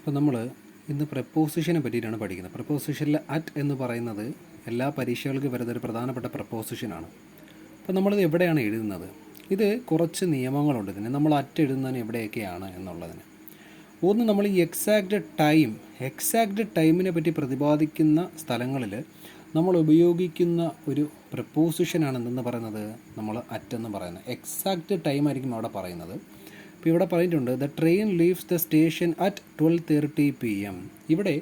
അപ്പോൾ നമ്മൾ ഇന്ന് പ്രപ്പോസിഷനെ പറ്റിയിട്ടാണ് പഠിക്കുന്നത്. പ്രപ്പോസിഷനിൽ അറ്റ് എന്ന് പറയുന്നത് എല്ലാ പരീക്ഷകൾക്ക് വരുന്ന ഒരു പ്രധാനപ്പെട്ട പ്രപ്പോസിഷനാണ്. അപ്പോൾ നമ്മളിത് എവിടെയാണ് എഴുതുന്നത്? ഇത് കുറച്ച് നിയമങ്ങളുണ്ട് ഇതിന്. നമ്മൾ അറ്റ് എഴുതുന്നതിന് എവിടെയൊക്കെയാണ് എന്നുള്ളതിന്. ഒന്ന്, നമ്മൾ ഈ എക്സാക്റ്റ് ടൈമിനെ പറ്റി പ്രതിപാദിക്കുന്ന സ്ഥലങ്ങളിൽ നമ്മൾ ഉപയോഗിക്കുന്ന ഒരു പ്രപ്പോസിഷനാണ് എന്തെന്ന് പറയുന്നത്, നമ്മൾ അറ്റ് എന്ന് പറയുന്നത്. എക്സാക്റ്റ് ടൈം ആയിരിക്കും അവിടെ പറയുന്നത്. അപ്പോൾ ഇവിടെ പറഞ്ഞിട്ടുണ്ട് the train leaves the station at 12:30 PM. ഇവിടെ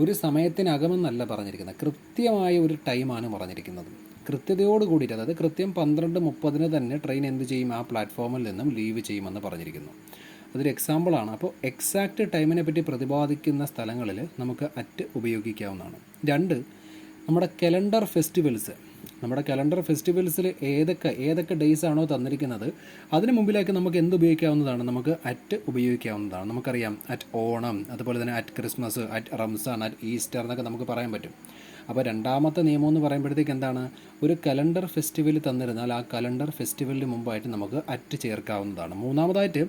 ഒരു സമയത്തിനകമെന്നല്ല പറഞ്ഞിരിക്കുന്നത്, കൃത്യമായ ഒരു ടൈമാണ് പറഞ്ഞിരിക്കുന്നത്. കൃത്യതയോട് കൂടിയിട്ട്, അതായത് കൃത്യം 12:30 തന്നെ ട്രെയിൻ എന്ത് ചെയ്യും, ആ പ്ലാറ്റ്ഫോമിൽ നിന്നും ലീവ് ചെയ്യുമെന്ന് പറഞ്ഞിരിക്കുന്നു. അതൊരു എക്സാമ്പിളാണ്. അപ്പോൾ എക്സാക്റ്റ് ടൈമിനെ പറ്റി പ്രതിപാദിക്കുന്ന സ്ഥലങ്ങളിൽ നമുക്ക് അറ്റ് ഉപയോഗിക്കാവുന്നതാണ്. രണ്ട്, നമ്മുടെ കലണ്ടർ ഫെസ്റ്റിവൽസിൽ ഏതൊക്കെ ഡേയ്സ് ആണോ തന്നിരിക്കുന്നത് അതിന് മുമ്പിലേക്ക് നമുക്ക് എന്ത് ഉപയോഗിക്കാവുന്നതാണ്, നമുക്ക് അറ്റ് ഉപയോഗിക്കാവുന്നതാണ്. നമുക്കറിയാം അറ്റ് ഓണം, അതുപോലെ തന്നെ at Christmas, at Ramzan, at Easter എന്നൊക്കെ നമുക്ക് പറയാൻ പറ്റും. അപ്പോൾ രണ്ടാമത്തെ നിയമം എന്ന് പറയുമ്പോഴത്തേക്ക് എന്താണ്, ഒരു കലണ്ടർ ഫെസ്റ്റിവൽ തന്നിരുന്നാൽ ആ കലണ്ടർ ഫെസ്റ്റിവലിന് മുമ്പായിട്ട് നമുക്ക് അറ്റ് ചേർക്കാവുന്നതാണ്. മൂന്നാമതായിട്ട്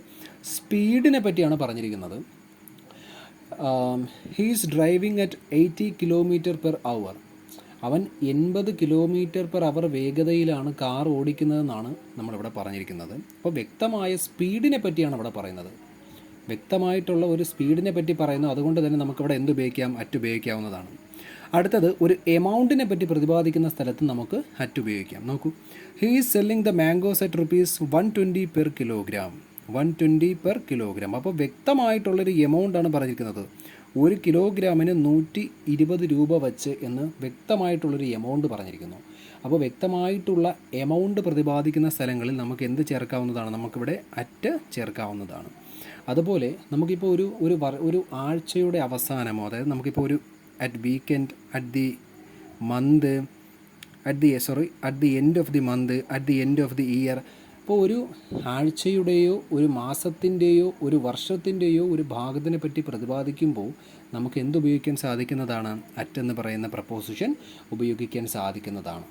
സ്പീഡിനെ പറ്റിയാണ് പറഞ്ഞിരിക്കുന്നത്. He's driving at 80 km/h. അവൻ 80 km/h വേഗതയിലാണ് കാർ ഓടിക്കുന്നതെന്നാണ് നമ്മളിവിടെ പറഞ്ഞിരിക്കുന്നത്. അപ്പോൾ വ്യക്തമായ സ്പീഡിനെ പറ്റിയാണ് ഇവിടെ പറയുന്നത്. വ്യക്തമായിട്ടുള്ള ഒരു സ്പീഡിനെ പറ്റി പറയുന്നു. അതുകൊണ്ട് തന്നെ നമുക്കിവിടെ എന്ത് ഉപയോഗിക്കാം, അറ്റ് ഉപയോഗിക്കാവുന്നതാണ്. അടുത്തത്, ഒരു എമൗണ്ടിനെ പറ്റി പ്രതിപാദിക്കുന്ന സ്ഥലത്ത് നമുക്ക് അറ്റ് ഉപയോഗിക്കാം. നോക്കൂ, he is selling the mangoes at ₹120 per kilogram. 120 per kilogram. അപ്പോൾ വ്യക്തമായിട്ടുള്ളൊരു എമൗണ്ടാണ് പറഞ്ഞിരിക്കുന്നത്. 1 കിലോഗ്രാമിന് 120 രൂപ വച്ച് എന്ന് വ്യക്തമായിട്ടുള്ളൊരു എമൗണ്ട് പറഞ്ഞിരിക്കുന്നു. അപ്പോൾ വ്യക്തമായിട്ടുള്ള എമൗണ്ട് പ്രതിപാദിക്കുന്ന സ്ഥലങ്ങളിൽ നമുക്ക് എന്ത് ചേർക്കാവുന്നതാണ്, നമുക്കിവിടെ അറ്റ് ചേർക്കാവുന്നതാണ്. അതുപോലെ നമുക്കിപ്പോൾ ഒരു ആഴ്ചയുടെ അവസാനമോ, അതായത് നമുക്കിപ്പോൾ ഒരു at weekend, at the end of the month, at the end of the year. അപ്പോൾ ഒരു ആഴ്ചയുടെയോ ഒരു മാസത്തിൻ്റെയോ ഒരു വർഷത്തിൻ്റെയോ ഒരു ഭാഗത്തിനെ പറ്റി പ്രതിപാദിക്കുമ്പോൾ നമുക്ക് എന്തുപയോഗിക്കാൻ സാധിക്കുന്നതാണ്, അറ്റ് എന്ന് പറയുന്ന പ്രപ്പോസിഷൻ ഉപയോഗിക്കാൻ സാധിക്കുന്നതാണ്.